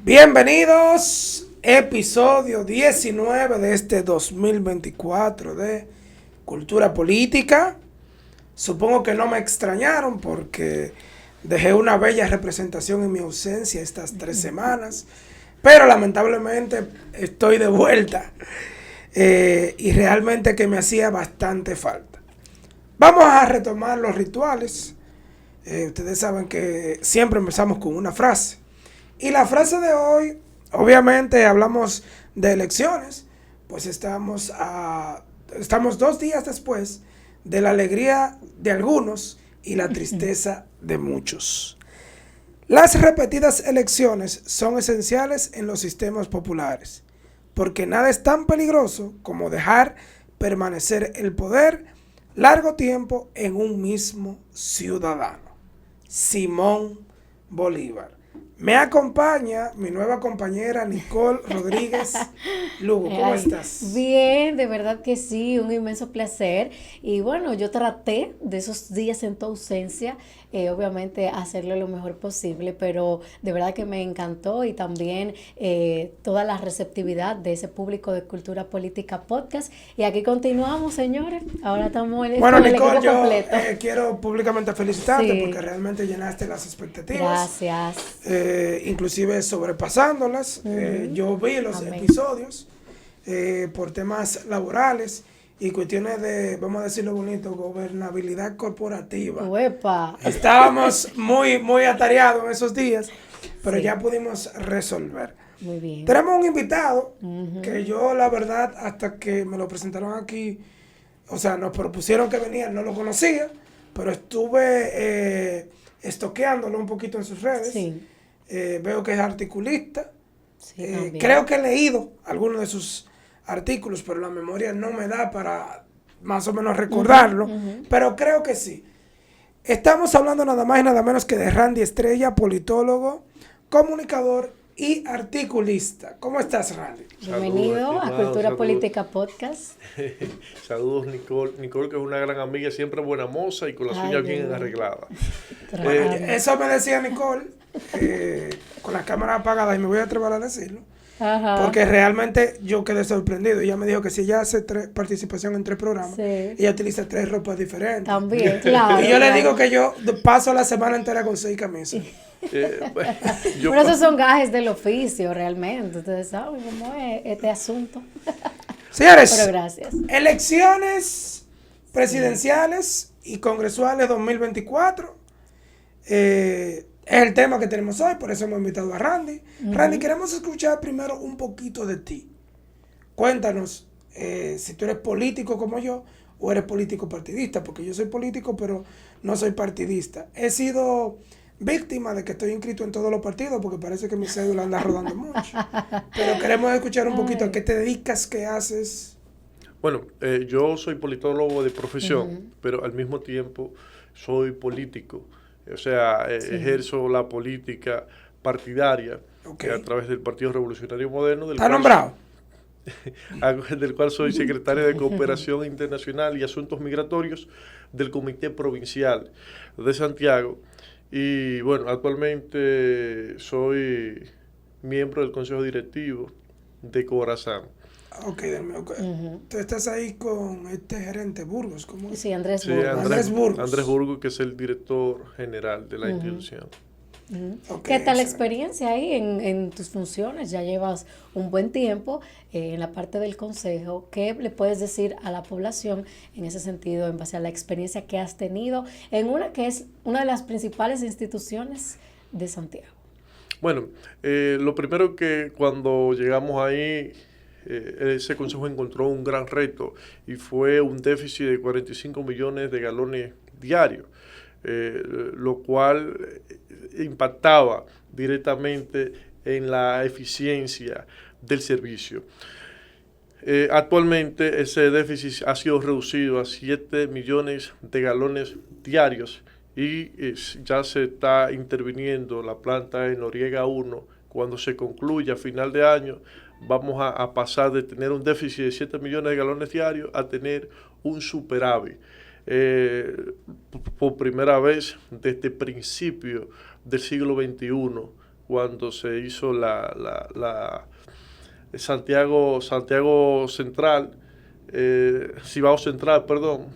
Bienvenidos, episodio 19 de este 2024 de Cultura Política. Supongo que no me extrañaron porque dejé una bella representación en mi ausencia estas 3 semanas, pero lamentablemente estoy de vuelta y realmente que me hacía bastante falta. Vamos a retomar los rituales. Ustedes saben que siempre empezamos con una frase. Y la frase de hoy, obviamente hablamos de elecciones, pues estamos 2 días después de la alegría de algunos y la tristeza de muchos. Las repetidas elecciones son esenciales en los sistemas populares, porque nada es tan peligroso como dejar permanecer el poder largo tiempo en un mismo ciudadano. Simón Bolívar. Me acompaña mi nueva compañera Nicole Rodríguez Lugo. ¿Cómo estás? Bien, de verdad que sí, un inmenso placer. Y bueno, yo traté de esos días en tu ausencia, obviamente hacerlo lo mejor posible, pero de verdad que me encantó y también toda la receptividad de ese público de Cultura Política Podcast. Y aquí continuamos, señores. Ahora estamos Bueno, con el Nicole, equipo yo completo. quiero públicamente felicitarte Sí, porque realmente llenaste las expectativas. gracias. Inclusive sobrepasándolas. Ujú. Yo vi los Amén. episodios por temas laborales y cuestiones de, vamos a decirlo bonito, gobernabilidad corporativa. Uepa. Estábamos muy atareados en esos días, pero ya Sí, pudimos resolver. muy bien. Tenemos un invitado Ujú. que yo, la verdad, hasta que me lo presentaron aquí, o sea, nos propusieron que venía, no lo conocía, pero estuve estoqueándolo un poquito en sus redes. Sí, Veo que es articulista. sí, Creo también. que he leído algunos de sus artículos, pero la memoria no me da para más o menos Ujú, recordarlo, ujú. pero creo que sí. Estamos hablando nada más y nada menos que de Randy Estrella, politólogo, comunicador y articulista. ¿Cómo estás, Randy? Saludos, Bienvenido a estimado, Cultura saludos. Política Podcast. Saludos, Nicole. Nicole, que es una gran amiga, siempre buena moza y con las Ay, uñas Dios bien mío. arregladas. Bueno, Tratando. eso me decía Nicole, con la cámara apagada, y me voy a atrever a decirlo, Ajá. porque realmente yo quedé sorprendido. Ella me dijo que si ella hace participación en 3 programas, Sí. ella utiliza 3 ropas diferentes. También, Y claro, yo le digo claro. que yo paso la semana entera con 6 camisas. Bueno, yo, Pero esos son gajes del oficio, realmente. Ustedes saben cómo es este asunto. Pero Señores, gracias. elecciones Sí. presidenciales y congresuales 2024. Es el tema que tenemos hoy, por eso hemos invitado a Randy. Randy, Ujú. queremos escuchar primero un poquito de ti. Cuéntanos si tú eres político como yo o eres político partidista, porque yo soy político pero no soy partidista. He sido víctima de que estoy inscrito en todos los partidos porque parece que mi cédula anda rodando mucho. Pero queremos escuchar un poquito a qué Ay. te dedicas, qué haces. yo soy politólogo de profesión, Ujú. pero al mismo tiempo soy político. O sea, Sí. ejerzo la política partidaria Ok. a través del Partido Revolucionario Moderno, ¿Está nombrado? del cual soy secretario de Cooperación Internacional y Asuntos Migratorios del Comité Provincial de Santiago. Y bueno, actualmente soy miembro del Consejo Directivo de Corazán. Ok, ok. Ujú. Tú estás ahí con este gerente Burgos, ¿cómo es? Sí, Andrés Sí, Burgos. Andrés Andrés Burgos. Burgo, que es el director general de la Ujú. institución. Ujú. Ok, ¿Qué tal la excelente. experiencia ahí en tus funciones? Ya llevas un buen tiempo en la parte del consejo. ¿Qué le puedes decir a la población en ese sentido, en base a la experiencia que has tenido en una que es una de las principales instituciones de Santiago? Bueno, lo primero que cuando llegamos ahí, ese consejo encontró un gran reto y fue un déficit de 45 millones de galones diarios, lo cual impactaba directamente en la eficiencia del servicio. Actualmente ese déficit ha sido reducido a 7 millones de galones diarios y ya se está interviniendo la planta de Noriega 1. Cuando se concluya a final de año, vamos a pasar de tener un déficit de 7 millones de galones diarios a tener un superávit. Por primera vez desde principio del siglo XXI cuando se hizo la Santiago Central, Cibao Central, perdón,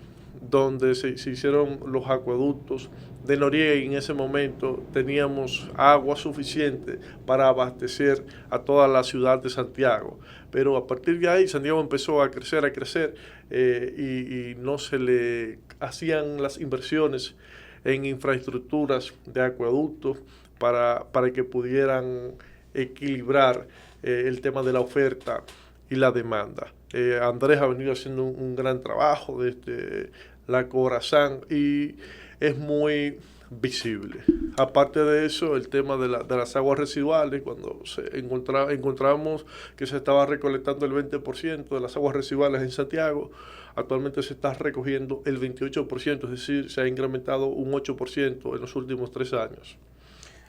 donde se hicieron los acueductos de Noriega, y en ese momento teníamos agua suficiente para abastecer a toda la ciudad de Santiago. Pero a partir de ahí Santiago empezó a crecer y no se le hacían las inversiones en infraestructuras de acueductos para que pudieran equilibrar el tema de la oferta y la demanda. Andrés ha venido haciendo un gran trabajo desde la Corazán y es muy visible. Aparte de eso, el tema de las aguas residuales, cuando encontramos que se estaba recolectando el 20% de las aguas residuales en Santiago, actualmente se está recogiendo el 28%, es decir, se ha incrementado un 8% en los últimos 3 años.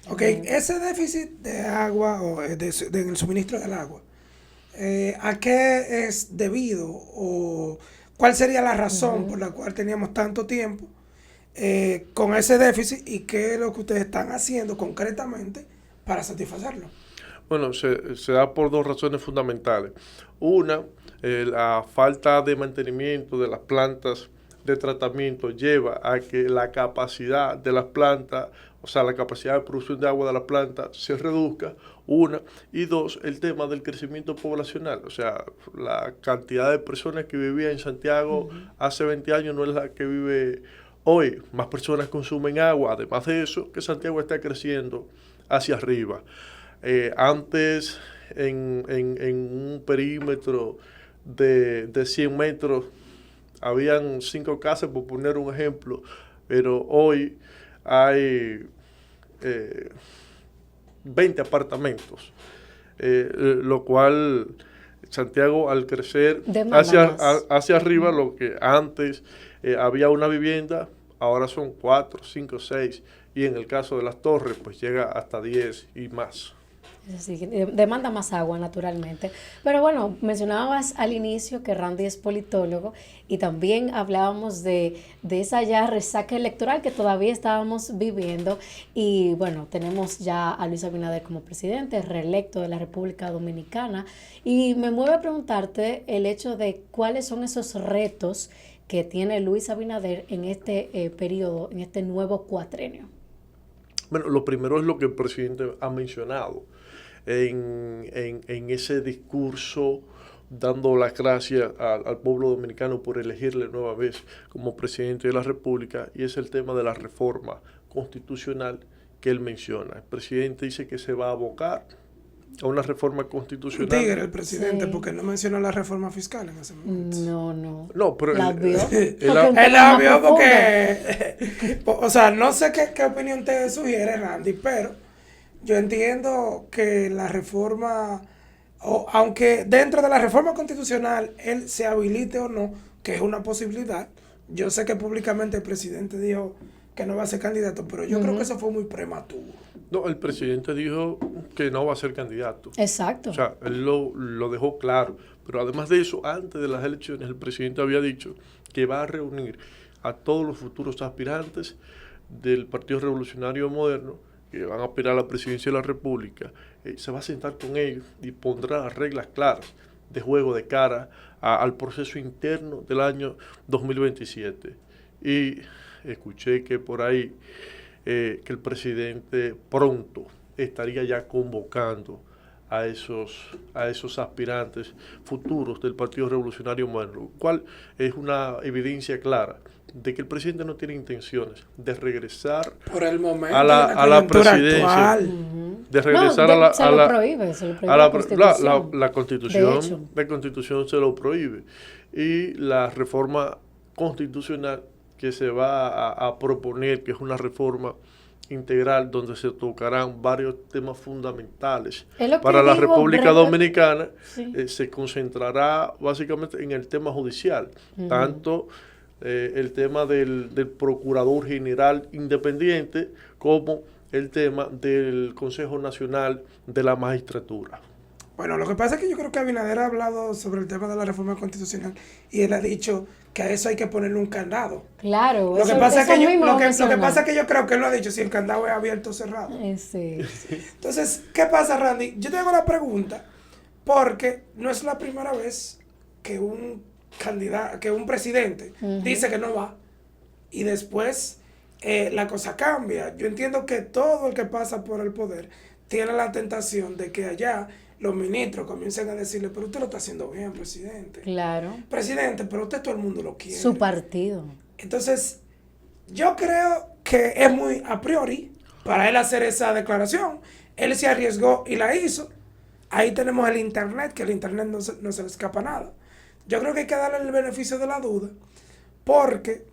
Ok, ese déficit de agua o del suministro del agua, ¿a qué es debido o cuál sería la razón por la cual teníamos tanto tiempo con ese déficit y qué es lo que ustedes están haciendo concretamente para satisfacerlo? Bueno, se da por 2 razones fundamentales. Una, la falta de mantenimiento de las plantas de tratamiento lleva a que la capacidad de las plantas, o sea, la capacidad de producción de agua de la planta se reduzca, una, y dos, el tema del crecimiento poblacional, o sea, la cantidad de personas que vivían en Santiago hace 20 años no es la que vive hoy, más personas consumen agua, además de eso, que Santiago está creciendo hacia arriba. Antes, en un perímetro de 100 metros, habían 5 casas, por poner un ejemplo, pero hoy hay 20 apartamentos, lo cual Santiago al crecer hacia arriba, lo que antes había una vivienda, ahora son 4, 5, 6, y en el caso de las torres pues llega hasta 10 y más. Sí, demanda más agua, naturalmente. Pero bueno, mencionabas al inicio que Randy es politólogo y también hablábamos de esa ya resaca electoral que todavía estábamos viviendo. Y bueno, tenemos ya a Luis Abinader como presidente, reelecto de la República Dominicana. Y me mueve a preguntarte el hecho de cuáles son esos retos que tiene Luis Abinader en este periodo, en este nuevo cuatrenio. Bueno, lo primero es lo que el presidente ha mencionado en ese discurso, dando las gracias al pueblo dominicano por elegirle nueva vez como presidente de la República, y es el tema de la reforma constitucional que él menciona. El presidente dice que se va a abocar a una reforma constitucional. Tigre el presidente, sí, porque no mencionó la reforma fiscal en ese momento. No, pero la vio. Él la vio porque, o sea, no sé qué opinión te sugiere, Randy, pero yo entiendo que la reforma, aunque dentro de la reforma constitucional él se habilite o no, que es una posibilidad, yo sé que públicamente el presidente dijo que no va a ser candidato, pero yo creo que eso fue muy prematuro. No, el presidente dijo que no va a ser candidato. Exacto. O sea, él lo dejó claro. Pero además de eso, antes de las elecciones, el presidente había dicho que va a reunir a todos los futuros aspirantes del Partido Revolucionario Moderno que van a aspirar a la presidencia de la República. Se va a sentar con ellos y pondrá reglas claras de juego de cara al proceso interno del año 2027. Y escuché que por ahí que el presidente pronto estaría ya convocando a esos aspirantes futuros del Partido Revolucionario Moderno, lo cual es una evidencia clara de que el presidente no tiene intenciones de regresar por el momento a la presidencia, de regresar la Constitución se lo prohíbe, y la reforma constitucional que se va a proponer, que es una reforma integral donde se tocarán varios temas fundamentales para la República Dominicana, se concentrará básicamente en el tema judicial, tanto el tema del Procurador General Independiente como el tema del Consejo Nacional de la Magistratura. Bueno, lo que pasa es que yo creo que Abinader ha hablado sobre el tema de la reforma constitucional y él ha dicho que a eso hay que ponerle un candado. Claro, Lo que eso, pasa es eso que mismo lo que mencionaba. pasa es que yo creo que él lo ha dicho si el candado es abierto o cerrado. Sí. Entonces, ¿qué pasa, Randy? Yo te hago la pregunta porque no es la primera vez que un candidato, que un presidente dice que no va y después la cosa cambia. Yo entiendo que todo el que pasa por el poder tiene la tentación de que allá los ministros comiencen a decirle, pero usted lo está haciendo bien, presidente. Claro. Presidente, pero usted todo el mundo lo quiere. Su partido. Entonces, yo creo que es muy a priori para él hacer esa declaración. Él se arriesgó y la hizo. Ahí tenemos el internet, que el internet no se le escapa nada. Yo creo que hay que darle el beneficio de la duda, porque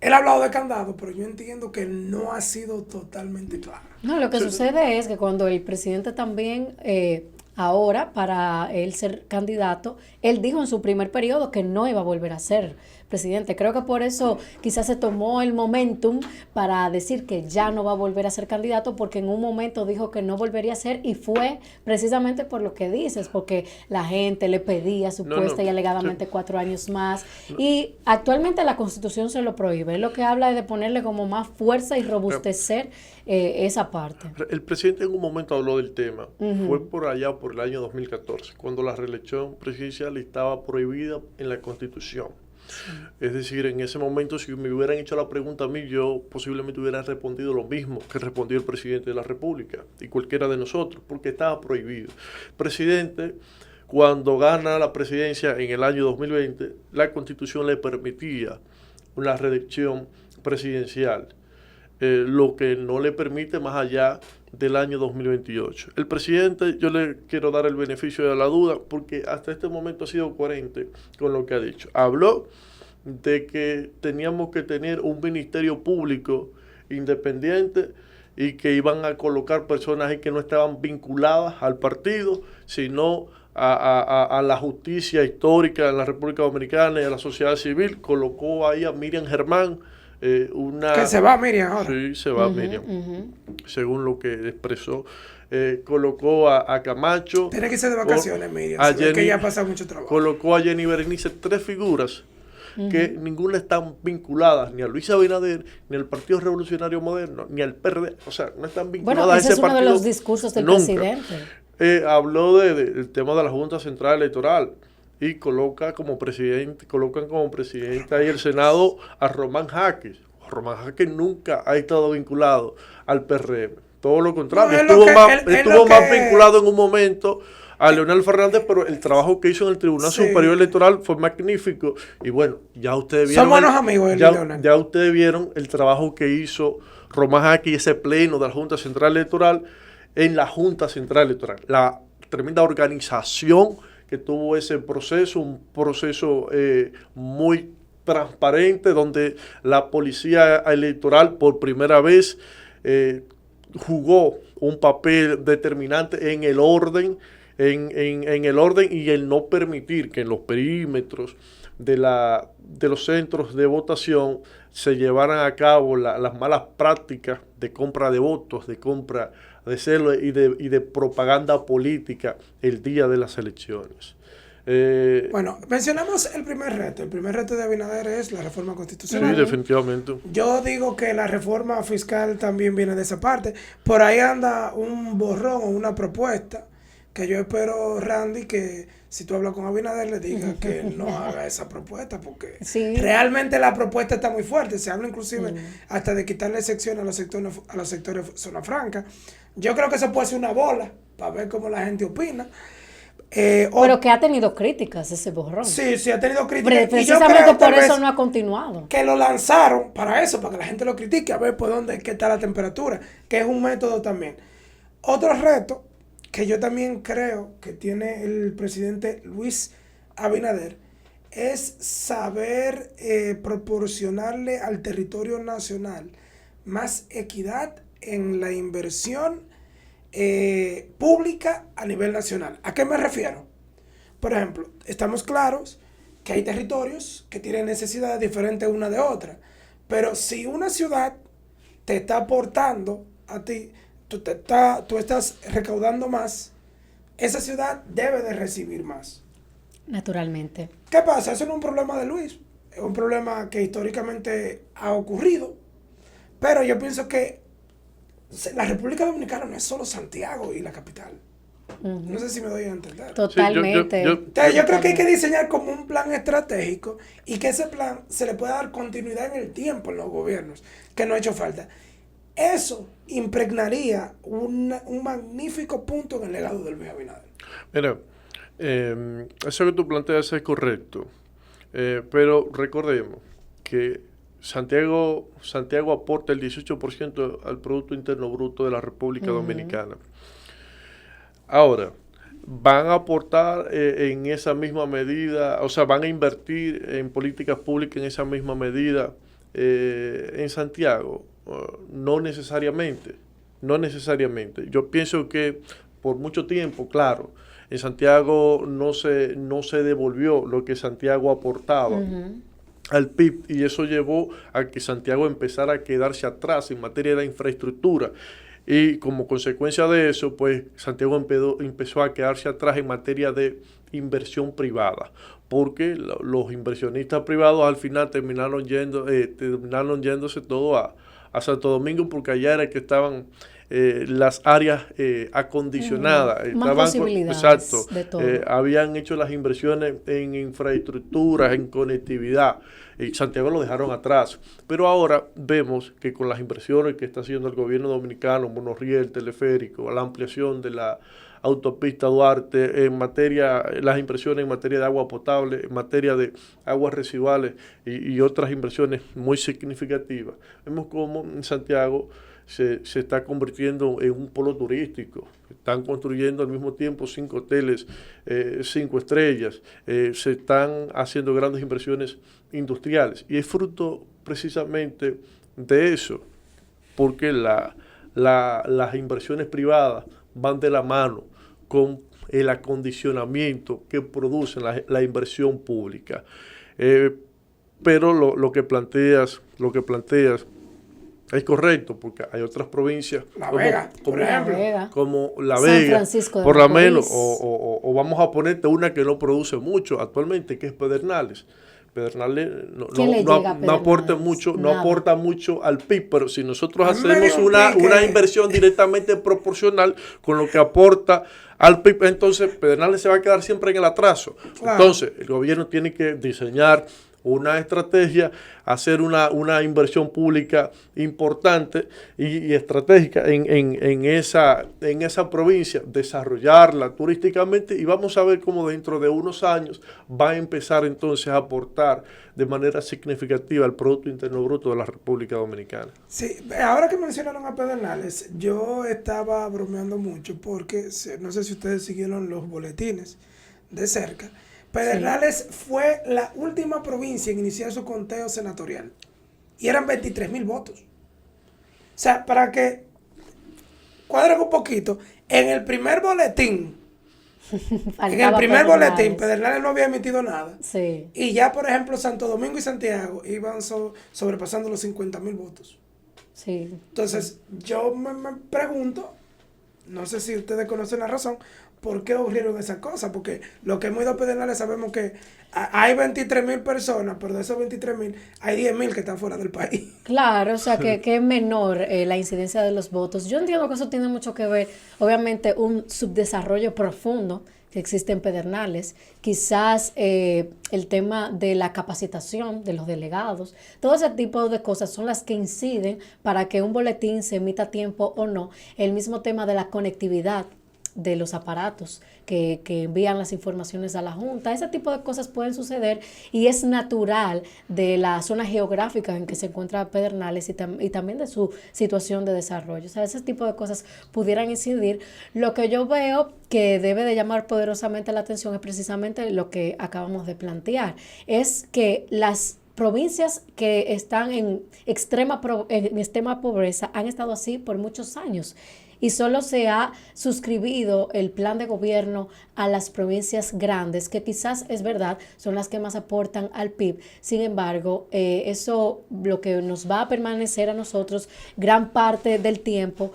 él ha hablado de candado, pero yo entiendo que no ha sido totalmente claro. No, lo que sucede es que cuando el presidente también, ahora, para él ser candidato, él dijo en su primer periodo que no iba a volver a ser presidente. Creo que por eso quizás se tomó el momentum para decir que ya no va a volver a ser candidato, porque en un momento dijo que no volvería a ser y fue precisamente por lo que dices, porque la gente le pedía supuesta y alegadamente 4 años más. Y actualmente la Constitución se lo prohíbe. Lo que habla es de ponerle como más fuerza y robustecer esa parte. El presidente en un momento habló del tema. Fue por allá, por el año 2014, cuando la reelección presidencial estaba prohibida en la Constitución. Es decir, en ese momento, si me hubieran hecho la pregunta a mí, yo posiblemente hubiera respondido lo mismo que respondió el presidente de la República y cualquiera de nosotros, porque estaba prohibido. El presidente, cuando gana la presidencia en el año 2020, la Constitución le permitía una reelección presidencial, lo que no le permite más allá del año 2028. El presidente, yo le quiero dar el beneficio de la duda, porque hasta este momento ha sido coherente con lo que ha dicho. Habló de que teníamos que tener un ministerio público independiente y que iban a colocar personas ahí que no estaban vinculadas al partido, sino a la justicia histórica en la República Dominicana y a la sociedad civil. Colocó ahí a Miriam Germán, que se va Miriam ahora. Sí, se va Miriam, según lo que expresó. Colocó a Camacho. Tiene que ser de vacaciones, Miriam. Que ella ha pasado mucho trabajo. Colocó a Jenny Berenice, 3 figuras que ninguna están vinculadas ni a Luis Abinader, ni al Partido Revolucionario Moderno, ni al PRD. O sea, no están vinculadas bueno, a ese ese es uno partido. De los discursos del presidente. Habló del tema de la Junta Central Electoral y colocan como presidente ahí el Senado a Román Jaques. Román Jaques nunca ha estado vinculado al PRM. Todo lo contrario, estuvo más vinculado en un momento a Leonel Fernández, pero el trabajo que hizo en el Tribunal Superior Electoral fue magnífico. Y bueno, ya ustedes vieron. Son buenos amigos, Leonel. Ya ustedes vieron el trabajo que hizo Román Jaques y ese pleno de la Junta Central Electoral en la Junta Central Electoral. La tremenda organización que tuvo ese proceso, un proceso muy transparente, donde la policía electoral por primera vez jugó un papel determinante en el orden, en el orden y el no permitir que en los perímetros de los centros de votación se llevaran a cabo las malas prácticas de compra de votos, de compra de células y de propaganda política el día de las elecciones. Bueno, mencionamos el primer reto. El primer reto de Abinader es la reforma constitucional. Sí, definitivamente. Yo digo que la reforma fiscal también viene de esa parte. Por ahí anda un borrón o una propuesta que yo espero, Randy, que si tú hablas con Abinader le diga que no haga esa propuesta, porque realmente la propuesta está muy fuerte. Se habla inclusive hasta de quitarle sección a los sectores zona franca. Yo creo que eso puede ser una bola para ver cómo la gente opina. Pero que ha tenido críticas ese borrón. Sí, ha tenido críticas. Precisamente y yo creo, por eso no ha continuado. Que lo lanzaron para eso, para que la gente lo critique, a ver por dónde qué está la temperatura, que es un método también. Otro reto que yo también creo que tiene el presidente Luis Abinader es saber proporcionarle al territorio nacional más equidad en la inversión pública a nivel nacional. ¿A qué me refiero? Por ejemplo, estamos claros que hay territorios que tienen necesidades diferentes una de otra, pero si una ciudad te está aportando a ti, tú estás recaudando más, esa ciudad debe de recibir más. Naturalmente. ¿Qué pasa? Eso no es un problema de Luis, es un problema que históricamente ha ocurrido, pero yo pienso que la República Dominicana no es solo Santiago y la capital. No sé si me doy a entender. Totalmente. Entonces, yo creo que hay que diseñar como un plan estratégico y que ese plan se le pueda dar continuidad en el tiempo en los gobiernos, que no ha hecho falta. Eso impregnaría un magnífico punto en el legado del Luis Abinader. Mira, eso que tú planteas es correcto, pero recordemos que Santiago aporta el 18% al Producto Interno Bruto de la República Dominicana. Ahora, van a aportar en esa misma medida, o sea, van a invertir en políticas públicas en esa misma medida en Santiago. No necesariamente. Yo pienso que por mucho tiempo, claro, en Santiago no se devolvió lo que Santiago aportaba al PIB, y eso llevó a que Santiago empezara a quedarse atrás en materia de infraestructura. Y como consecuencia de eso, pues Santiago empezó a quedarse atrás en materia de inversión privada, porque los inversionistas privados al final terminaron yéndose todo a Santo Domingo, porque allá era que estaban las áreas acondicionadas. Más posibilidades de todo. Habían hecho las inversiones en infraestructuras, en conectividad, y Santiago lo dejaron atrás. Pero ahora vemos que con las inversiones que está haciendo el gobierno dominicano, monorriel, teleférico, la ampliación de la autopista Duarte, las inversiones en materia de agua potable, en materia de aguas residuales y otras inversiones muy significativas. Vemos cómo en Santiago se está convirtiendo en un polo turístico. Están construyendo al mismo tiempo 5 hoteles, 5 estrellas, se están haciendo grandes inversiones industriales, y es fruto precisamente de eso, porque las inversiones privadas van de la mano con el acondicionamiento que produce la inversión pública. Pero lo que planteas es correcto, porque hay otras provincias como La Vega, San Francisco de por lo Macorís. menos, o vamos a ponerte una que no produce mucho actualmente, que es Pedernales. Pedernales no aporta mucho al PIB, pero si nosotros hacemos una inversión directamente proporcional con lo que aporta al PIB, entonces Pedernales se va a quedar siempre en el atraso. Claro. Entonces, el gobierno tiene que diseñar una estrategia, hacer una inversión pública importante y estratégica en esa provincia, desarrollarla turísticamente, y vamos a ver cómo dentro de unos años va a empezar entonces a aportar de manera significativa al Producto Interno Bruto de la República Dominicana. Sí, ahora que mencionaron a Pedernales, yo estaba bromeando mucho porque no sé si ustedes siguieron los boletines de cerca. Pedernales fue la última provincia en iniciar su conteo senatorial. Y eran 23,000 votos. O sea, para que cuadren un poquito, en el primer boletín, Pedernales no había emitido nada. Sí. Y ya, por ejemplo, Santo Domingo y Santiago iban sobrepasando los 50,000 votos. Sí. Entonces, yo me pregunto, no sé si ustedes conocen la razón, ¿por qué ocurrieron esas cosas? Porque lo que hemos ido a Pedernales sabemos que hay 23,000 personas, pero de esos 23,000 hay 10,000 que están fuera del país. Claro, o sea que es menor la incidencia de los votos. Yo entiendo que eso tiene mucho que ver, obviamente, un subdesarrollo profundo que existe en Pedernales, quizás el tema de la capacitación de los delegados, todo ese tipo de cosas son las que inciden para que un boletín se emita a tiempo o no. El mismo tema de la conectividad de los aparatos que envían las informaciones a la Junta, ese tipo de cosas pueden suceder, y es natural de la zona geográfica en que se encuentra Pedernales y también de su situación de desarrollo. O sea, ese tipo de cosas pudieran incidir. Lo que yo veo que debe de llamar poderosamente la atención es precisamente lo que acabamos de plantear, es que las provincias que están en extrema pobreza han estado así por muchos años. y solo se ha suscribido el plan de gobierno a las provincias grandes, que quizás es verdad, son las que más aportan al PIB. Sin embargo, eso lo que nos va a permanecer a nosotros gran parte del tiempo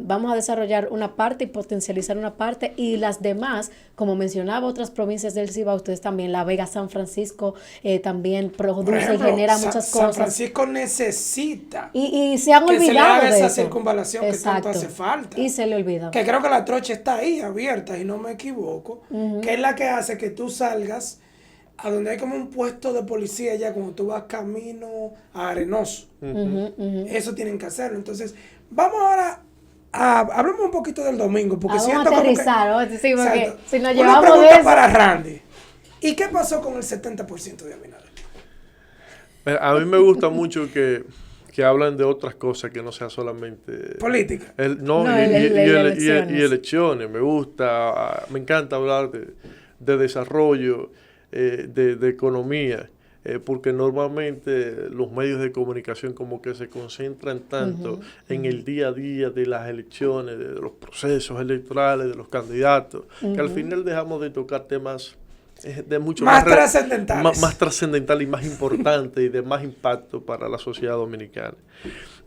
vamos a desarrollar una parte y potencializar una parte, y las demás, como mencionaba otras provincias del Cibao, ustedes también, La Vega, San Francisco, también produce y genera muchas cosas. San Francisco necesita y se han que olvidado se le haga de esa eso. circunvalación Exacto. que tanto hace falta. Y se le olvida. Que creo que la trocha está ahí abierta, y no me equivoco, que es la que hace que tú salgas a donde hay como un puesto de policía ya cuando tú vas camino a Arenoso. Eso tienen que hacerlo. Entonces, vamos ahora hablemos un poquito del domingo, porque Vamos siento a como que, aterrizar, sí, porque exacto. si nos Una llevamos de pregunta eso. para Randy. ¿Y qué pasó con el 70% de Abinader? A mí me gusta mucho que hablan de otras cosas que no sea solamente Política. Y elecciones. Me gusta, me encanta hablar de desarrollo, de economía, porque normalmente los medios de comunicación como que se concentran tanto en el día a día de las elecciones, de los procesos electorales, de los candidatos, que al final dejamos de tocar temas de mucho más trascendentales. Más trascendental y más importante y de más impacto para la sociedad dominicana.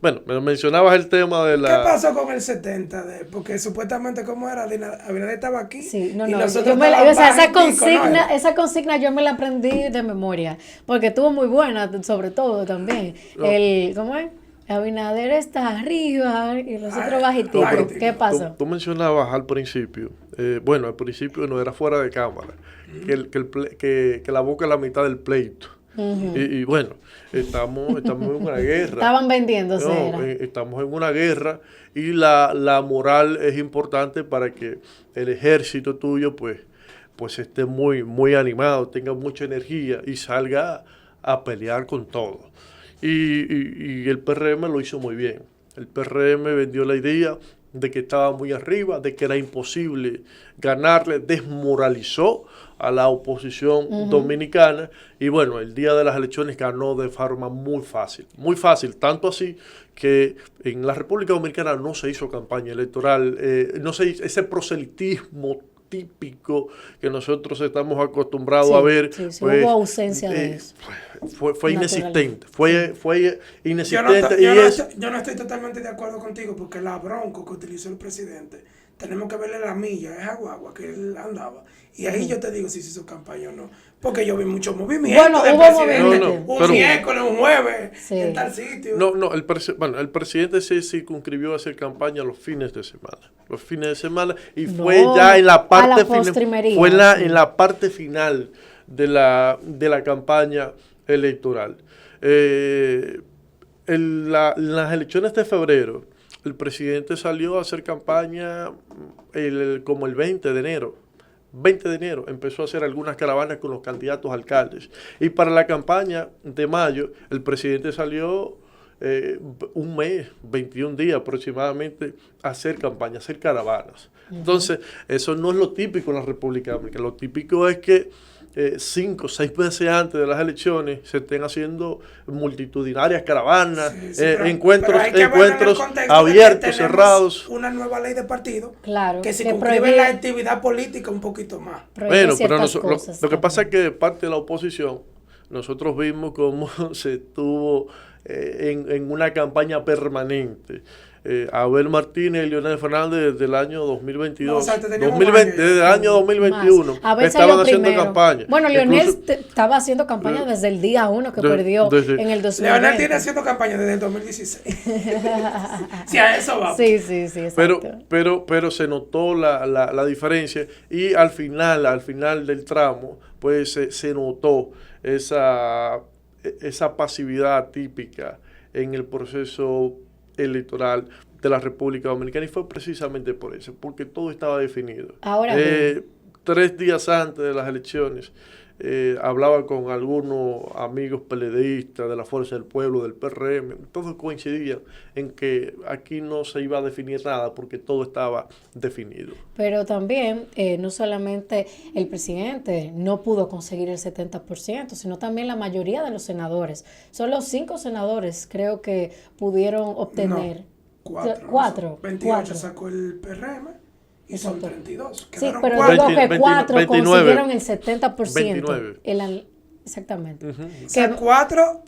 Bueno, me mencionabas el tema de la... ¿Qué pasó con el 70? Porque supuestamente, ¿cómo era? Abinader estaba aquí. Sí, no, y no. nosotros Esa consigna yo me la aprendí de memoria, porque estuvo muy buena, sobre todo también. No. ¿Cómo es? Abinader está arriba y nosotros bajititos. bajitico. ¿Qué pasó? Tú mencionabas al principio, al principio no era fuera de cámara, que la boca es la mitad del pleito. Y bueno, estamos en una guerra. Estaban vendiéndose. Estamos en una guerra y la moral es importante para que el ejército tuyo pues esté muy, muy animado, tenga mucha energía y salga a pelear con todo. Y el PRM lo hizo muy bien. El PRM vendió la idea de que estaba muy arriba, de que era imposible ganarle, desmoralizó a la oposición dominicana y bueno, el día de las elecciones ganó de forma muy fácil, tanto así que en la República Dominicana no se hizo campaña electoral, no se hizo ese proselitismo típico que nosotros estamos acostumbrados a ver. Sí, hubo ausencia de eso. Fue inexistente, fue inexistente. Yo no estoy totalmente de acuerdo contigo, porque la bronca que utilizó el presidente, tenemos que verle la milla, esa guagua que él andaba. Y ahí yo te digo si se hizo campaña o no. Porque yo vi muchos movimientos. Bueno, del hubo presidente. movimiento. Un miércoles, un jueves, en tal sitio. No, el presidente se circunscribió a hacer campaña los fines de semana. Y fue ya en la parte final. Fue en la parte final de la campaña electoral. En las elecciones de febrero, el presidente salió a hacer campaña como el 20 de enero. 20 de enero empezó a hacer algunas caravanas con los candidatos alcaldes. Y para la campaña de mayo, el presidente salió un mes, 21 días aproximadamente, a hacer campaña, a hacer caravanas. Entonces, eso no es lo típico en la República Dominicana. Lo típico es que 5 o 6 meses antes de las elecciones se estén haciendo multitudinarias caravanas, encuentros abiertos, cerrados. Una nueva ley de partido que circunscribe la actividad política un poquito más. Bueno, pero lo que pasa es que de parte de la oposición, nosotros vimos cómo se estuvo en una campaña permanente. Abel Martínez y Leonel Fernández desde el año 2022. Desde el año 2021 estaban haciendo campaña. Bueno, Leonel estaba haciendo campaña desde el día 1 que perdió en el 2020. Leonel tiene haciendo campaña desde el 2016. Si a eso va. Sí, exacto. Pero se notó la diferencia y al final del tramo, pues se notó esa pasividad típica en el proceso electoral de la República Dominicana y fue precisamente por eso, porque todo estaba definido. Ahora 3 días antes de las elecciones hablaba con algunos amigos peledeístas de la Fuerza del Pueblo, del PRM, todos coincidían en que aquí no se iba a definir nada porque todo estaba definido. Pero también, no solamente el presidente no pudo conseguir el 70%, sino también la mayoría de los senadores. Solo 5 senadores creo que pudieron obtener. Cuatro. 28 sacó el PRM y son Exacto. 32. Sí, Quedaron pero cuatro. digo que 4 29. consiguieron el 70%. 29. Exactamente. O sea, Que 4,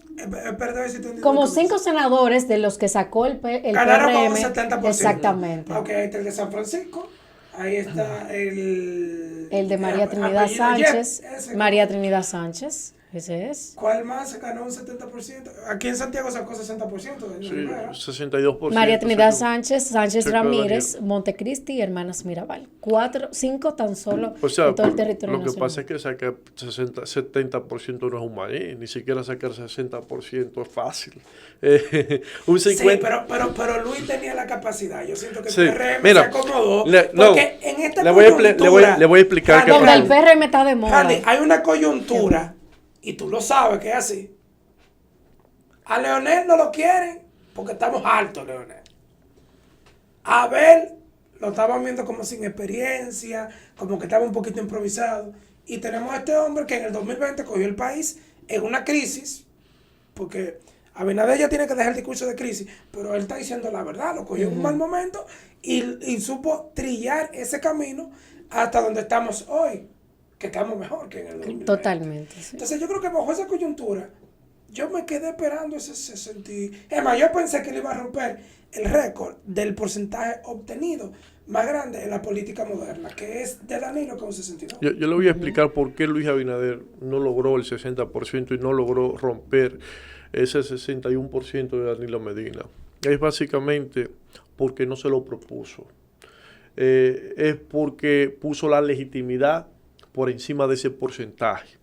perdón si te entendí como lo que 5 dices. senadores de los que sacó el Ganaron con PRM. un 70%. Exactamente. Ok, ahí está el de San Francisco. Ahí está El de María Trinidad apellido Sánchez. Yep, ese. María Trinidad Sánchez. Ese es. ¿Cuál más ganó un 70%? Aquí en Santiago sacó 60%. Sí, Rivera. 62%. María Trinidad sacó. Sánchez, Sánchez Sacó Ramírez, Daniel. Montecristi y Hermanas Mirabal. 5 tan solo O sea, en todo el territorio lo que nacional. pasa es que sacar 70% no es un maíz, ni siquiera sacar 60% es fácil. Un 50%. Sí, pero Luis tenía la capacidad. Yo siento que el Sí, PRM mira, se acomodó. no, porque en esta le voy a coyuntura... le voy a explicar qué Randy, Donde el pasó. PRM está de moda. Randy, hay una coyuntura, y tú lo sabes que es así. A Leonel no lo quieren porque estamos altos, Leonel. A Abel lo estaban viendo como sin experiencia, como que estaba un poquito improvisado. Y tenemos a este hombre que en el 2020 cogió el país en una crisis, porque Abinader ya tiene que dejar el discurso de crisis, pero él está diciendo la verdad, lo cogió en un mal momento y supo trillar ese camino hasta donde estamos hoy, que estamos mejor que en el 2020. Totalmente. Sí. Entonces yo creo que bajo esa coyuntura, yo me quedé esperando ese 60. Es más, yo pensé que él iba a romper el récord del porcentaje obtenido más grande en la política moderna, que es de Danilo con 62. Yo le voy a explicar por qué Luis Abinader no logró el 60% y no logró romper ese 61% de Danilo Medina. Es básicamente porque no se lo propuso. Es porque puso la legitimidad por encima de ese porcentaje.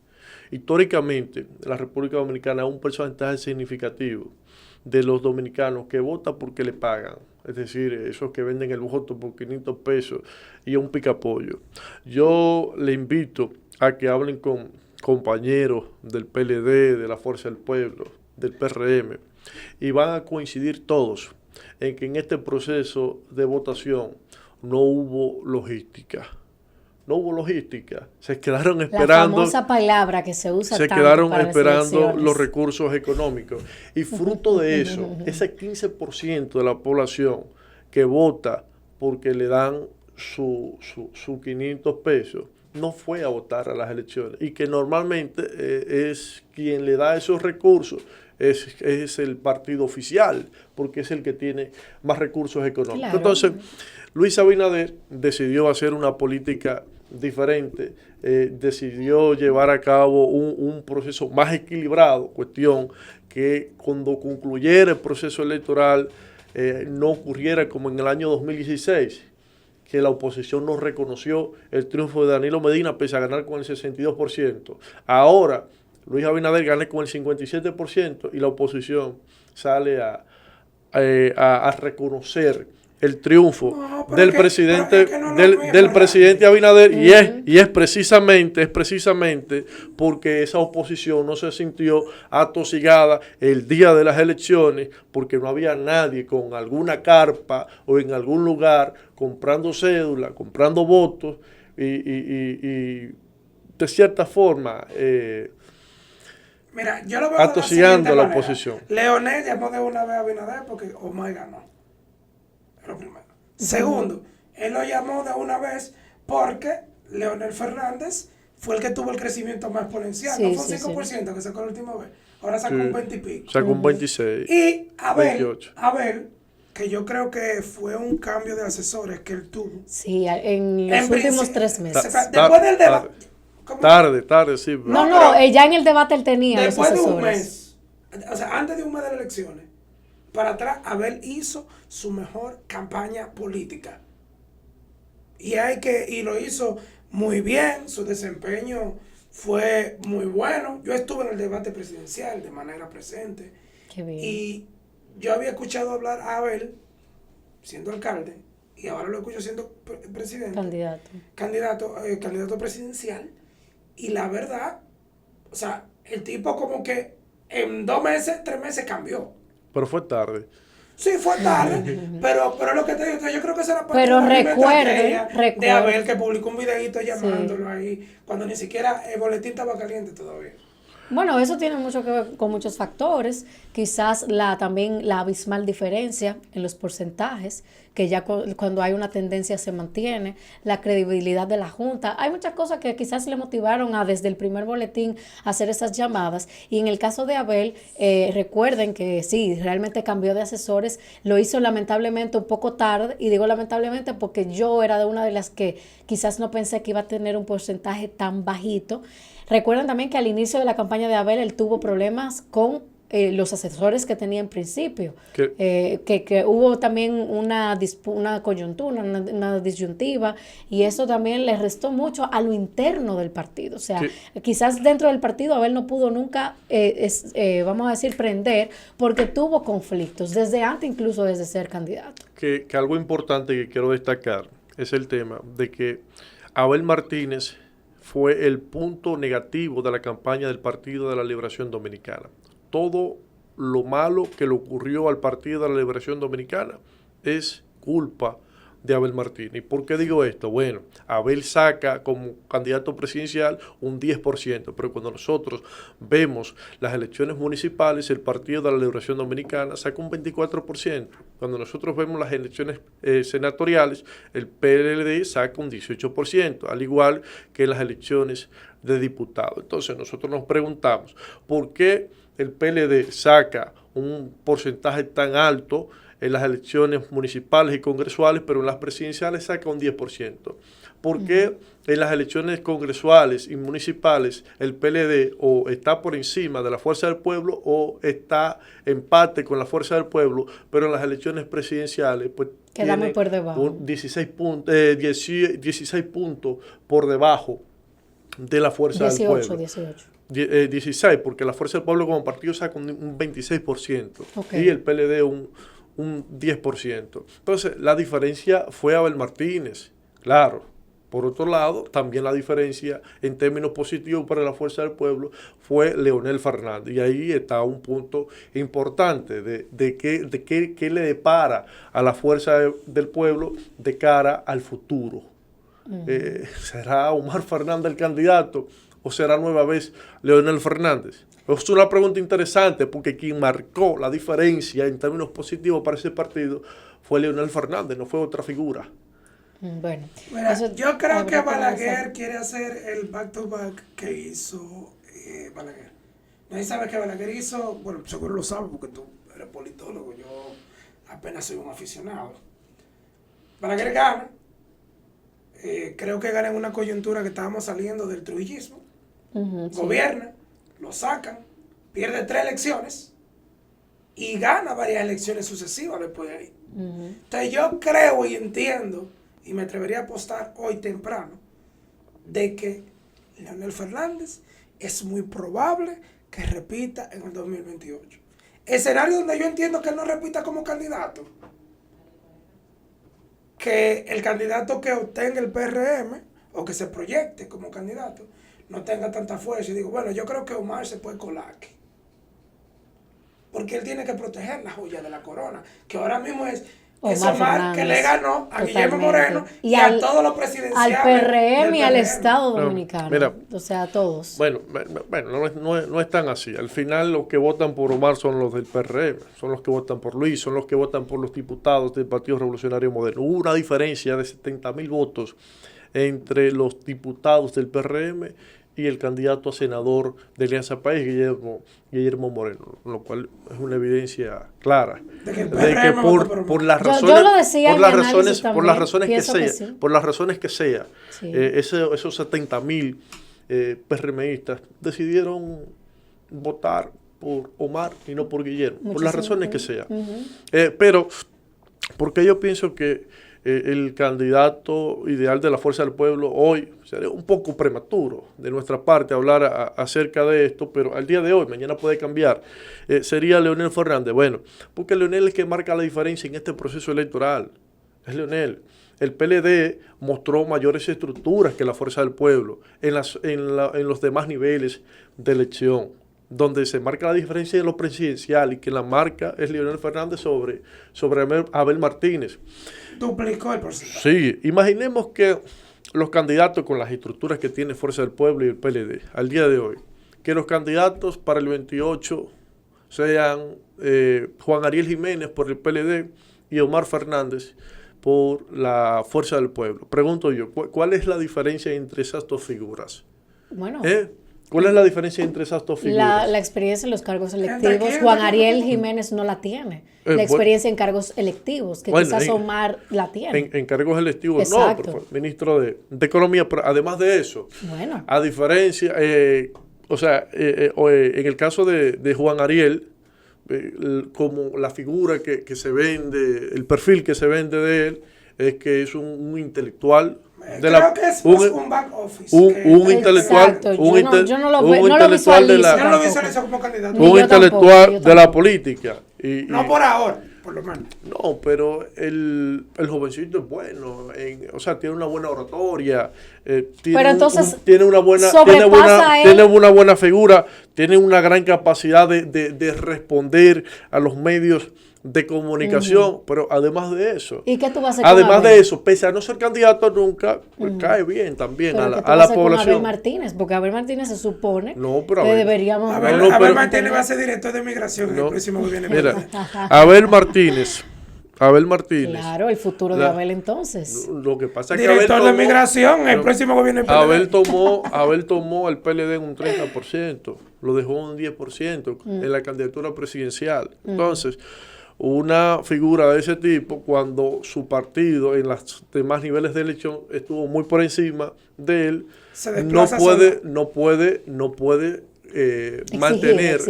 Históricamente, la República Dominicana es un porcentaje significativo de los dominicanos que votan porque le pagan. Es decir, esos que venden el voto por 500 pesos y un picapollo. Yo le invito a que hablen con compañeros del PLD, de la Fuerza del Pueblo, del PRM, y van a coincidir todos en que en este proceso de votación no hubo logística. No hubo logística. Se quedaron esperando. La famosa palabra que se usa Se tanto quedaron para las esperando elecciones. los recursos económicos. Y fruto de eso, ese 15% de la población que vota porque le dan su 500 pesos, no fue a votar a las elecciones. Y que normalmente es quien le da esos recursos, es el partido oficial, porque es el que tiene más recursos económicos. Claro. Entonces, Luis Abinader decidió hacer una política diferente, decidió llevar a cabo un proceso más equilibrado, cuestión que cuando concluyera el proceso electoral no ocurriera como en el año 2016, que la oposición no reconoció el triunfo de Danilo Medina pese a ganar con el 62%. Ahora, Luis Abinader gana con el 57% y la oposición sale a reconocer el triunfo del presidente del presidente Abinader y es precisamente porque esa oposición no se sintió atosigada el día de las elecciones porque no había nadie con alguna carpa o en algún lugar comprando cédula, comprando votos y de cierta forma mira, yo lo veo atosigando a la manera. oposición. Leonel llamó de una vez a Abinader porque Omar ganó. Lo primero. Segundo, él lo llamó de una vez porque Leonel Fernández fue el que tuvo el crecimiento más exponencial. Sí, No fue un sí, 5% que sacó la última vez. Ahora sacó un 20 y pico. Sacó un 26. Y Veintiocho. Abel, que yo creo que fue un cambio de asesores que él tuvo. Sí, en los últimos 3 meses. Después del debate. Tarde, sí. No, ya en el debate él tenía los Después de un asesores. mes, o sea, antes de un mes de las elecciones, para atrás, Abel hizo su mejor campaña política. Y lo hizo muy bien, su desempeño fue muy bueno. Yo estuve en el debate presidencial de manera presente. Qué bien. Y yo había escuchado hablar a Abel siendo alcalde, y ahora lo escucho siendo presidente. Candidato presidencial. Y la verdad, o sea, el tipo como que en 2 meses, 3 meses cambió. Pero fue tarde. Sí, fue tarde, pero lo que te digo, yo creo que esa era parte Pero de la recuerde. de Abel, que publicó un videito llamándolo ahí, cuando ni siquiera el boletín estaba caliente todavía. Bueno, eso tiene mucho que ver con muchos factores, quizás también la abismal diferencia en los porcentajes, que ya cuando hay una tendencia se mantiene, la credibilidad de la Junta. Hay muchas cosas que quizás le motivaron a desde el primer boletín hacer esas llamadas. Y en el caso de Abel, recuerden que sí, realmente cambió de asesores, lo hizo lamentablemente un poco tarde, y digo lamentablemente porque yo era de una de las que quizás no pensé que iba a tener un porcentaje tan bajito. Recuerden también que al inicio de la campaña de Abel él tuvo problemas con los asesores que tenía en principio, que hubo también una coyuntura, una disyuntiva, y eso también le restó mucho a lo interno del partido. O sea, quizás dentro del partido Abel no pudo nunca, vamos a decir, prender, porque tuvo conflictos, desde antes incluso desde ser candidato. Que algo importante que quiero destacar es el tema de que Abel Martínez fue el punto negativo de la campaña del Partido de la Liberación Dominicana. Todo lo malo que le ocurrió al Partido de la Liberación Dominicana es culpa de Abel Martínez. ¿Y por qué digo esto? Bueno, Abel saca como candidato presidencial un 10%, pero cuando nosotros vemos las elecciones municipales, el Partido de la Liberación Dominicana saca un 24%. Cuando nosotros vemos las elecciones senatoriales, el PLD saca un 18%, al igual que las elecciones de diputados. Entonces nosotros nos preguntamos, ¿por qué el PLD saca un porcentaje tan alto en las elecciones municipales y congresuales, pero en las presidenciales saca un 10%? ¿Por qué en las elecciones congresuales y municipales el PLD o está por encima de la Fuerza del Pueblo o está empate con la Fuerza del Pueblo, pero en las elecciones presidenciales pues quedamos por debajo, un 16 puntos por debajo de la Fuerza del Pueblo? 16, porque la Fuerza del Pueblo como partido saca un 26%, y el PLD un 10%. Entonces, la diferencia fue Abel Martínez, claro. Por otro lado, también la diferencia en términos positivos para la Fuerza del Pueblo fue Leonel Fernández. Y ahí está un punto importante de qué le depara a la Fuerza del Pueblo de cara al futuro. ¿Será Omar Fernández el candidato o será nueva vez Leonel Fernández? Es una pregunta interesante porque quien marcó la diferencia en términos positivos para ese partido fue Leonel Fernández, no fue otra figura. Bueno, yo creo que Balaguer quiere hacer el back-to-back que hizo Balaguer. Nadie sabe que Balaguer hizo, bueno, seguro lo sabes porque tú eres politólogo, yo apenas soy un aficionado. Balaguer gana, creo que gana en una coyuntura que estábamos saliendo del trujillismo, gobierna, lo sacan, pierde 3 elecciones y gana varias elecciones sucesivas después de ahí. Entonces yo creo y entiendo, y me atrevería a apostar hoy temprano, de que Leonel Fernández es muy probable que repita en el 2028. Escenario donde yo entiendo que él no repita como candidato, que el candidato que obtenga el PRM o que se proyecte como candidato no tenga tanta fuerza. Y digo, bueno, yo creo que Omar se puede colar aquí, porque él tiene que proteger la joya de la corona, que ahora mismo es Omar, que le ganó a Guillermo Moreno y a todos los presidenciales. Al PRM y al Estado Dominicano. Mira, o sea, a todos. Bueno, no es tan así. Al final los que votan por Omar son los del PRM, son los que votan por Luis, son los que votan por los diputados del Partido Revolucionario Moderno. Hubo una diferencia de 70.000 votos entre los diputados del PRM y el candidato a senador de Alianza País, Guillermo Moreno, lo cual es una evidencia clara de que por las razones que sea, esos 70.000 PRMistas decidieron votar por Omar y no por Guillermo, por las razones que sea. Pero porque yo pienso que el candidato ideal de la Fuerza del Pueblo hoy sería un poco prematuro de nuestra parte hablar acerca de esto, pero al día de hoy, mañana puede cambiar, sería Leonel Fernández. Bueno, porque Leonel es que marca la diferencia en este proceso electoral, es Leonel. El PLD mostró mayores estructuras que la Fuerza del Pueblo en los demás niveles de elección, donde se marca la diferencia de lo presidencial y que la marca es Leonel Fernández sobre Abel Martínez. Duplicó el porcentaje. Sí, imaginemos que los candidatos con las estructuras que tiene Fuerza del Pueblo y el PLD al día de hoy, que los candidatos para el 28 sean Juan Ariel Jiménez por el PLD y Omar Fernández por la Fuerza del Pueblo. Pregunto yo, ¿cuál es la diferencia entre esas dos figuras? Bueno. ¿Cuál es la diferencia entre esas dos figuras? La experiencia en los cargos electivos, Juan Ariel Jiménez no la tiene. La experiencia en cargos electivos, que quizás Omar la tiene. En cargos electivos exacto. no, pero fue ministro de Economía. Pero además de eso, a diferencia, en el caso de Juan Ariel, como la figura que se vende, el perfil que se vende de él, es que es un intelectual. Creo que es un back office. Un intelectual. Yo no lo visualizo como candidato. Un intelectual de la política. No por ahora, por lo menos. No, pero el jovencito es bueno. Tiene una buena oratoria. Pero entonces tiene una buena figura. Tiene una gran capacidad de responder a los medios de comunicación, pero además de eso. ¿Y qué tú vas a hacer además de eso, pese a no ser candidato nunca, pues cae bien también a la población. Abel Martínez, porque Abel Martínez se supone que deberíamos... Abel Martínez va a ser director de migración en el próximo gobierno. Mira, Abel Martínez. Claro, el futuro de Abel entonces. Lo que pasa es que director de migración en el próximo gobierno. Abel tomó el PLD en un 30%, lo dejó un 10% en la candidatura presidencial. Entonces, una figura de ese tipo, cuando su partido en los demás niveles de elección estuvo muy por encima de él, no puede mantener,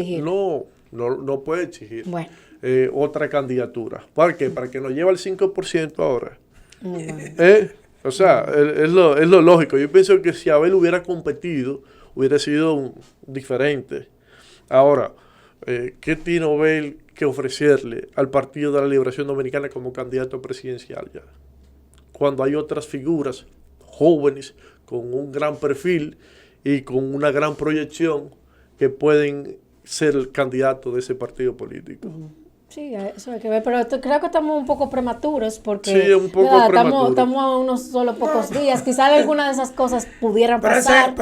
no puede exigir otra candidatura. ¿Para qué? Para que nos lleve al 5% ahora. Es lo lógico. Yo pienso que si Abel hubiera competido, hubiera sido diferente. Ahora, ¿qué tiene Abel que ofrecerle al Partido de la Liberación Dominicana como candidato presidencial ya? Cuando hay otras figuras jóvenes con un gran perfil y con una gran proyección que pueden ser el candidato de ese partido político. Sí, eso hay que ver, pero creo que estamos un poco prematuros porque estamos a unos solo pocos días. Quizás alguna de esas cosas pudieran pasar.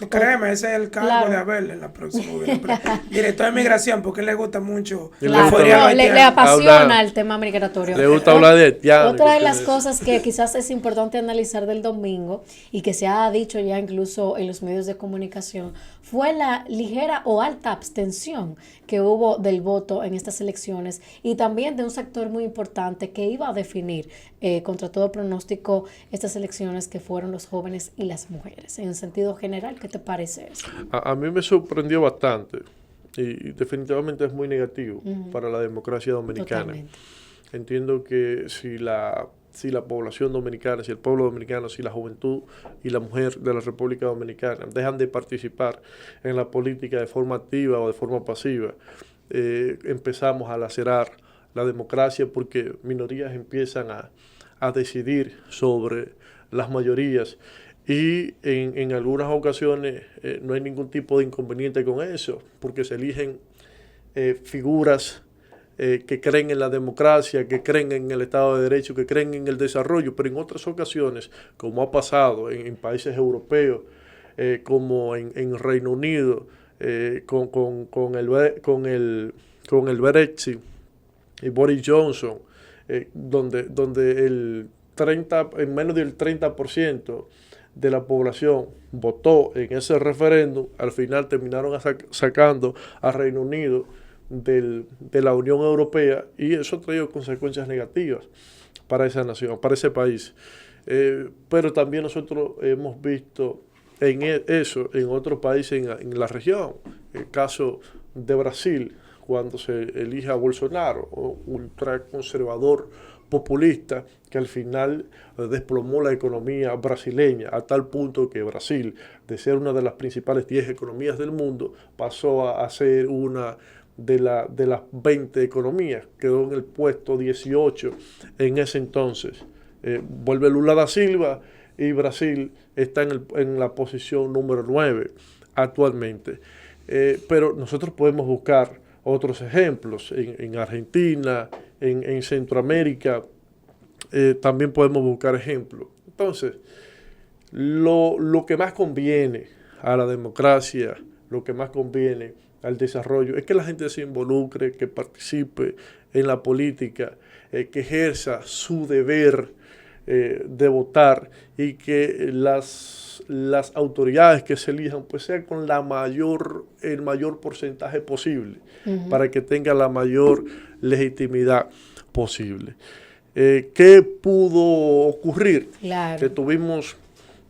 Créeme, ese es el cargo de Abel en la próxima gobierno. Director de migración, porque le gusta mucho. Le apasiona el tema migratorio. Le gusta hablar de haitiano. Otra de las cosas que quizás es importante analizar del domingo y que se ha dicho ya incluso en los medios de comunicación fue la ligera o alta abstención que hubo del voto en estas elecciones y también de un sector muy importante que iba a definir contra todo pronóstico estas elecciones, que fueron los jóvenes y las mujeres. En sentido general, ¿qué te parece eso? A mí me sorprendió bastante y definitivamente es muy negativo para la democracia dominicana. Totalmente. Entiendo que si la población dominicana, si el pueblo dominicano, si la juventud y la mujer de la República Dominicana dejan de participar en la política de forma activa o de forma pasiva, empezamos a lacerar la democracia, porque minorías empiezan a decidir sobre las mayorías y en algunas ocasiones no hay ningún tipo de inconveniente con eso, porque se eligen figuras que creen en la democracia, que creen en el Estado de Derecho, que creen en el desarrollo, pero en otras ocasiones, como ha pasado en países europeos, como en Reino Unido, con el Brexit y Boris Johnson, donde en menos del 30% de la población votó en ese referéndum, al final terminaron sacando a Reino Unido de la Unión Europea, y eso ha traído consecuencias negativas para esa nación, para ese país. Pero también nosotros hemos visto eso en otros países en la región. El caso de Brasil, cuando se elige a Bolsonaro, ultraconservador populista, que al final desplomó la economía brasileña a tal punto que Brasil, de ser una de las principales 10 economías del mundo, pasó a ser una de las 20 economías, quedó en el puesto 18 en ese entonces. Vuelve Lula da Silva y Brasil está en la posición número 9 actualmente. Pero nosotros podemos buscar otros ejemplos en Argentina, en Centroamérica, también podemos buscar ejemplos. Entonces, lo que más conviene a la democracia, lo que más conviene al desarrollo es que la gente se involucre, que participe en la política, que ejerza su deber de votar y que las autoridades que se elijan pues sean con el mayor porcentaje posible para que tenga la mayor legitimidad posible. ¿Qué pudo ocurrir? Claro. Que tuvimos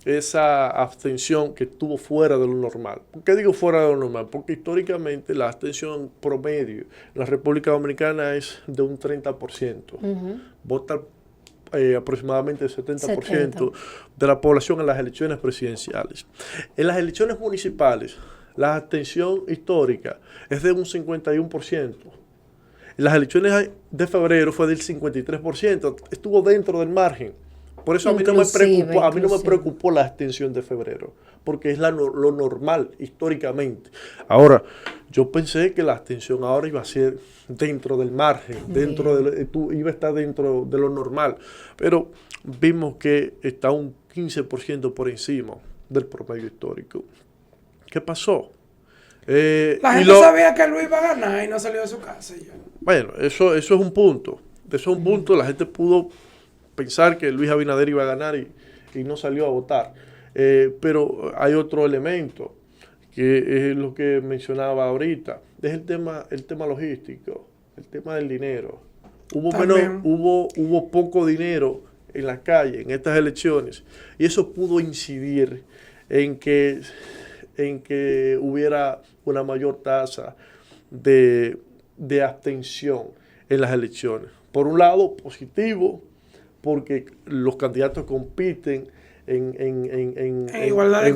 esa abstención que estuvo fuera de lo normal. ¿Por qué digo fuera de lo normal? Porque históricamente la abstención promedio en la República Dominicana es de un 30%. Vota aproximadamente el 70% de la población en las elecciones presidenciales. En las elecciones municipales, la abstención histórica es de un 51%. En las elecciones de febrero fue del 53%. Estuvo dentro del margen. Por eso a mí no me preocupó la abstención de febrero, porque es lo normal históricamente. Ahora, yo pensé que la abstención ahora iba a ser dentro del margen, iba a estar dentro de lo normal, pero vimos que está un 15% por encima del promedio histórico. ¿Qué pasó? La gente sabía que Luis iba a ganar y no salió de su casa. Bueno, eso es un punto. Eso es un punto. La gente pudo pensar que Luis Abinader iba a ganar y no salió a votar. Pero hay otro elemento que es lo que mencionaba ahorita, es el tema logístico, el tema del dinero. Hubo poco dinero en la calle en estas elecciones y eso pudo incidir en que hubiera una mayor tasa de abstención en las elecciones. Por un lado, positivo, porque los candidatos compiten en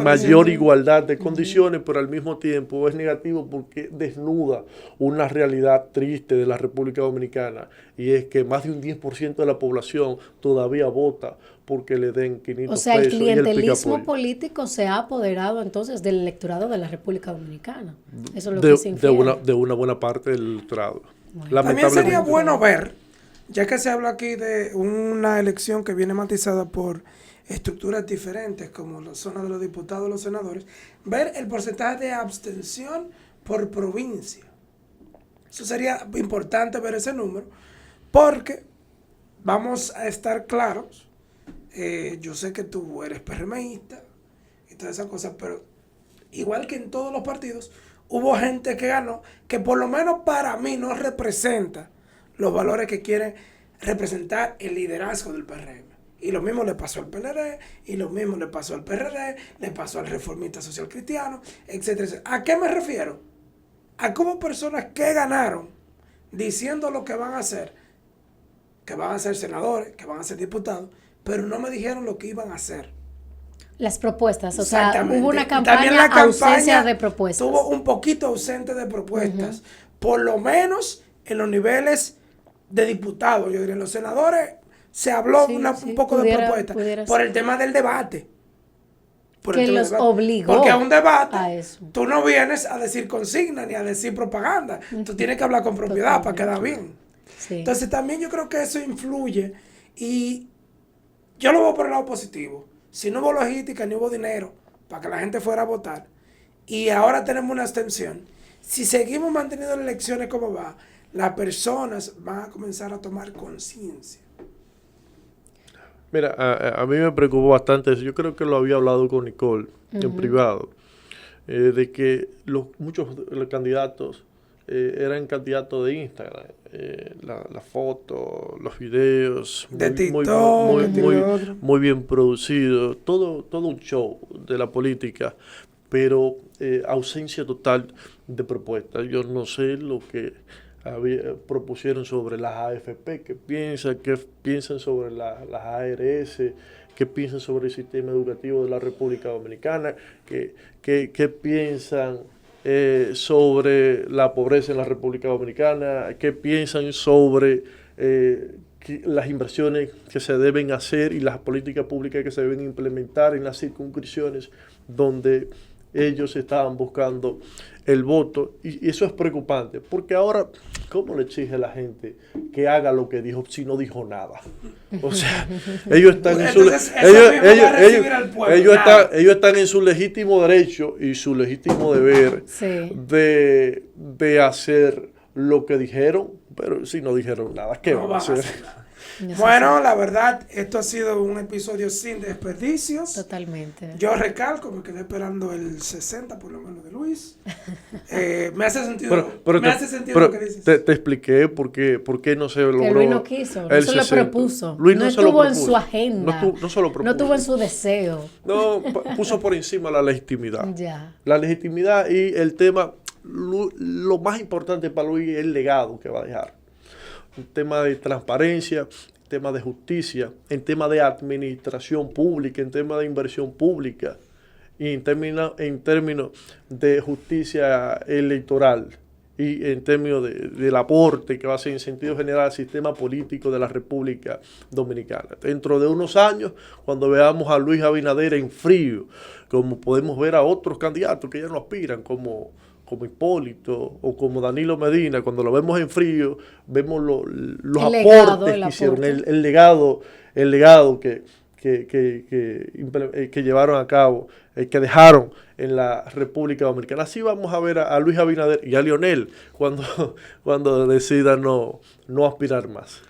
mayor igualdad de condiciones, pero al mismo tiempo es negativo porque desnuda una realidad triste de la República Dominicana, y es que más de un 10% de la población todavía vota porque le den 500 pesos. O sea, el clientelismo político se ha apoderado entonces del electorado de la República Dominicana. Eso es lo que se infiere. De una buena parte del electorado. Bueno. También sería bueno ver, ya que se habla aquí de una elección que viene matizada por estructuras diferentes, como la zona de los diputados, los senadores, ver el porcentaje de abstención por provincia. Eso sería importante ver ese número, porque vamos a estar claros. Yo sé que tú eres PRMista y todas esas cosas, pero igual que en todos los partidos, hubo gente que ganó que por lo menos para mí no representa los valores que quiere representar el liderazgo del PRM. Y lo mismo le pasó al PLD, y lo mismo le pasó al PRD, le pasó al Reformista Social Cristiano, etcétera, etcétera. ¿A qué me refiero? A cómo personas que ganaron diciendo lo que van a hacer, que van a ser senadores, que van a ser diputados, pero no me dijeron lo que iban a hacer. Las propuestas, o sea, hubo una campaña ausencia de propuestas. Estuvo un poquito ausente de propuestas, por lo menos en los niveles de diputados. Yo diría, en los senadores se habló un poco de propuestas por el tema del debate. Que los obligó. Porque a un debate a eso. Tú no vienes a decir consigna ni a decir propaganda. Tú tienes que hablar con propiedad para quedar bien. Sí. Entonces también yo creo que eso influye, y yo lo veo por el lado positivo. Si no hubo logística ni hubo dinero para que la gente fuera a votar, y ahora tenemos una abstención, si seguimos manteniendo las elecciones como va, las personas van a comenzar a tomar conciencia. Mira, a mí me preocupó bastante eso. Yo creo que lo había hablado con Nicole en privado, de que muchos de los candidatos eran candidatos de Instagram. La foto, los videos, de TikTok, muy bien producido, todo un show de la política, pero ausencia total de propuestas. Yo no sé lo que propusieron sobre las AFP, qué piensan sobre las ARS, qué piensan sobre el sistema educativo de la República Dominicana, qué piensan sobre la pobreza en la República Dominicana, qué piensan sobre las inversiones que se deben hacer y las políticas públicas que se deben implementar en las circunscripciones donde ellos estaban buscando el voto, y eso es preocupante, porque ahora, ¿cómo le exige a la gente que haga lo que dijo si no dijo nada? O sea, ellos están en su ellos están en su legítimo derecho y su legítimo deber de hacer lo que dijeron, pero si no dijeron nada, ¿qué van a hacer? Bueno, la verdad, esto ha sido un episodio sin desperdicios. Totalmente. Yo recalco, me quedé esperando el 60 por lo menos de Luis. Me hace sentido, lo que dices. Te expliqué por qué no se logró. Que Luis no quiso, no se lo propuso. Luis no estuvo en su agenda. No se lo propuso. No estuvo en su deseo. No, puso por encima la legitimidad. Ya. La legitimidad y el tema, lo más importante para Luis es el legado que va a dejar. En tema de transparencia, en tema de justicia, en tema de administración pública, en tema de inversión pública y en términos de justicia electoral y en términos del aporte que va a ser en sentido general al sistema político de la República Dominicana. Dentro de unos años, cuando veamos a Luis Abinader en frío, como podemos ver a otros candidatos que ya no aspiran, como Hipólito o como Danilo Medina, cuando lo vemos en frío, vemos los aportes que hicieron, el legado que llevaron a cabo, que dejaron en la República Dominicana. Así vamos a ver a Luis Abinader y a Lionel cuando decida no aspirar más.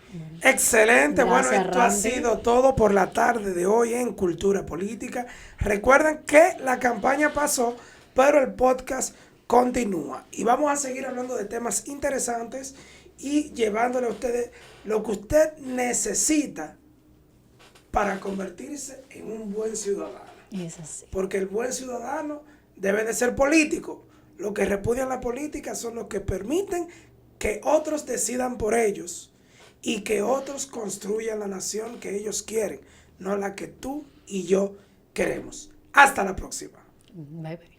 Excelente, bueno, esto ha sido todo por la tarde de hoy en Cultura Política. Recuerden que la campaña pasó, pero el podcast continúa y vamos a seguir hablando de temas interesantes y llevándole a ustedes lo que usted necesita para convertirse en un buen ciudadano. Es así. Porque el buen ciudadano debe de ser político. Los que repudian la política son los que permiten que otros decidan por ellos y que otros construyan la nación que ellos quieren, no la que tú y yo queremos. Hasta la próxima. Bye, bye.